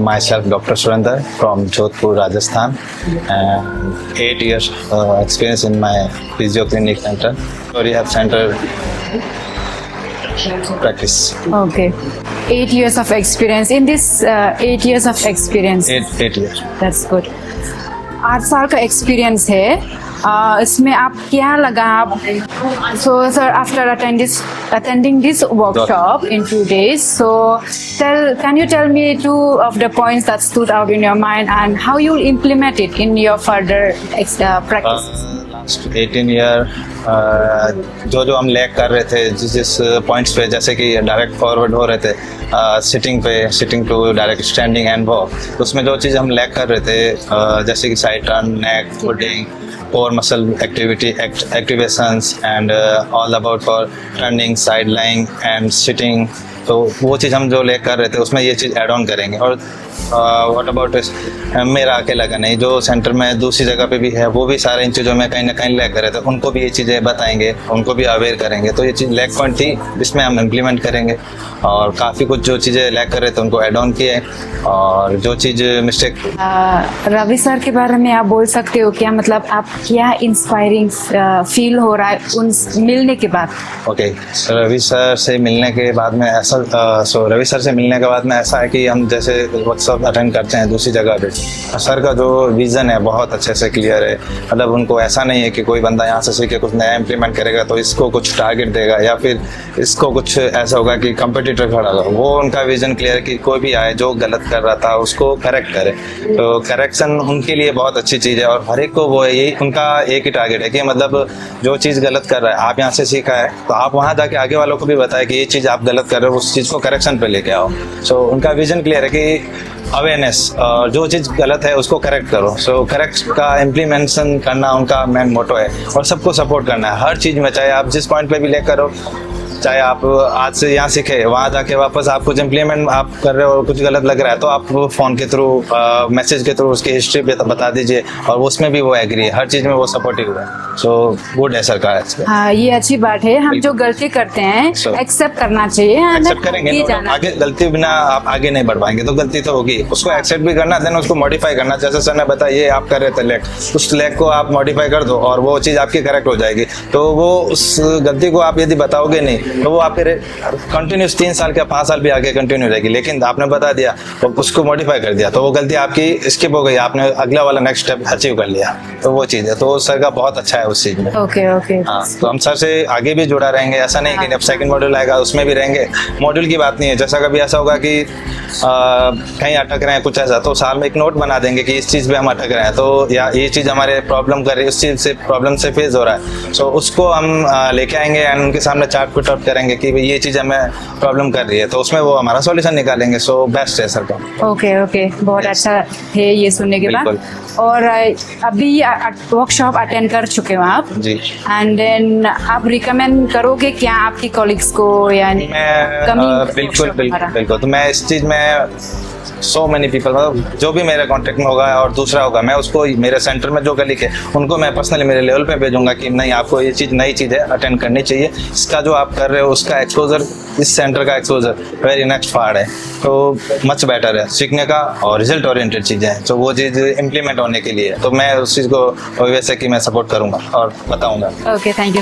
myself Dr. Surinder from Jodhpur, Rajasthan, and 8 years experience in my physio clinic center, rehab center practice. Okay. 8 years of experience. In this 8 years of experience. 8 years. That's good. 8 साल का experience है, इसमें आप क्या लगा आप so sir after attending this workshop in 2 days, so can you tell me 2 of the points that stood out in your mind and how you will implement it in your further practice? Last 18 year जो हम lag कर रहे थे जिस points पे, जैसे कि direct forward हो रहे थे sitting to direct standing and walk, तो उसमें जो चीज़ हम लैग कर रहे थे जैसे कि side turn, neck, footing, core muscle activations and all about for turning, side lying and sitting, तो वो चीज़ हम जो लैग कर रहे थे उसमें ये चीज़ ऐड ऑन करेंगे। और व्हाट अबाउट मेरा अकेला का नहीं, जो सेंटर में दूसरी जगह पे भी है वो भी सारे इन चीज़ों में कहीं ना कहीं लैग कर रहे थे, उनको भी ये चीज़ें बताएंगे, उनको भी अवेयर करेंगे। तो ये चीज़ लैग पॉइंट थी, इसमें हम इम्प्लीमेंट करेंगे और काफ़ी कुछ जो चीज़ें लैग कर रहे थे उनको ऐड ऑन किए और जो चीज़ मिस्टेक। रवि सर के बारे में आप बोल सकते हो क्या, मतलब आप क्या इंस्पायरिंग फील हो रहा है उन मिलने के बाद? ओके, रवि सर से मिलने के बाद में ऐसा रवि सर से मिलने के बाद में ऐसा है कि हम जैसे वर्कशॉप अटेंड करते हैं दूसरी जगह पे, सर का जो विज़न है बहुत अच्छे से क्लियर है। मतलब उनको ऐसा नहीं है कि कोई बंदा यहाँ से सीख के कुछ नया इम्प्लीमेंट करेगा तो इसको कुछ टारगेट देगा या फिर इसको कुछ ऐसा होगा कि कंपटीटर खड़ा होगा। वो उनका विज़न क्लियर है कि कोई भी आए जो गलत कर रहा था उसको करेक्ट करे, तो करेक्शन उनके लिए बहुत अच्छी चीज़ है। और हर एक को वो यही उनका एक ही टारगेट है कि मतलब जो चीज़ गलत कर रहा है आप यहाँ से सीखा है तो आप वहाँ जाके आगे वालों को भी बताए कि ये चीज़ आप गलत कर रहे हो, उस चीज़ को करेक्शन पे लेके आओ। सो उनका विज़न क्लियर है कि अवेयरनेस, जो चीज़ गलत है उसको करेक्ट करो। सो करेक्ट का इम्प्लीमेंटेशन करना उनका मेन मोटो है और सबको सपोर्ट करना है हर चीज़ में, चाहे आप जिस पॉइंट पे भी ले करो, चाहे आप आज से यहाँ सीखे वहाँ जाके वापस आप कुछ इम्प्लीमेंट आप कर रहे हो और कुछ गलत लग रहा है तो आप फ़ोन के थ्रू, मैसेज के थ्रू उसकी हिस्ट्री बता दीजिए और उसमें भी वो एग्री है, हर चीज़ में वो सपोर्टिव है। सो गुड है सरकार। हाँ, ये अच्छी बात है। हम जो गलती करते हैं एक्सेप्ट करना चाहिए, एक्सेप्ट करेंगे, आगे गलती बिना आप आगे नहीं बढ़ पाएंगे, तो गलती तो होगी, उसको एक्सेप्ट भी करना, देन उसको मॉडिफाई करना। जैसे सर ने बताया ये आप कर रहे थे लैग, उस लैग को आप मॉडिफाई कर दो और वो चीज़ आपकी करेक्ट हो जाएगी। तो वो उस गलती को आप यदि बताओगे नहीं तो वो आपके कंटिन्यूस 3 साल के 5 साल भी आगे कंटिन्यू रहेगी, लेकिन आपने बता दिया और उसको मॉडिफाई कर दिया तो वो गलती आपकी स्किप हो गई, आपने अगला वाला नेक्स्ट स्टेप अचीव कर लिया। तो वो चीज़ है, तो सर का बहुत अच्छा है उस चीज़ में। Okay okay. हाँ, तो हम सर से आगे भी जुड़ा रहेंगे, ऐसा नहीं कि जब सेकंड मॉड्यूल आएगा उसमें भी रहेंगे। मॉड्यूल की बात नहीं है, जैसा कभी ऐसा होगा कि कहीं अटक रहे हैं कुछ ऐसा, तो साल में एक नोट बना देंगे कि इस चीज़ पे हम अटक रहे हैं, तो या ये चीज़ हमारे प्रॉब्लम कर रही है, उस चीज़ से प्रॉब्लम से फेस हो रहा है, सो उसको हम लेके आएंगे एंड उनके सामने चार्ट पुट आउट करेंगे कि ये चीज़ हमें प्रॉब्लम कर रही है, तो उसमें वो हमारा सॉल्यूशन निकालेंगे। सो बेस्ट है सर का। ओके ओके, बहुत अच्छा है ये सुनने के बाद। और अभी वर्कशॉप अटेंड कर चुके हो आप जी, एंड देन आप रिकमेंड करोगे क्या आपकी कॉलीग्स को? यानी मैं बिल्कुल, तो मैं इस चीज़ में सो मैनी पीपल, मतलब जो भी मेरे कांटेक्ट में होगा और दूसरा होगा मैं उसको मेरे सेंटर में जो कलीग है उनको मैं पर्सनली मेरे लेवल पे भेजूंगा कि नहीं आपको ये चीज़ नई चीज़ है अटेंड करनी चाहिए, इसका जो आप कर रहे हो उसका एक्सपोजर, इस सेंटर का एक्सपोजर वेरी नेक्स्ट फार है, तो मच बेटर है सीखने का और रिजल्ट ओरिएंटेड चीज़ें हैं, तो वो चीज़ इम्प्लीमेंट होने के लिए तो मैं उस चीज़ को वैसे कि मैं सपोर्ट करूँगा और बताऊँगा। Okay, thank you.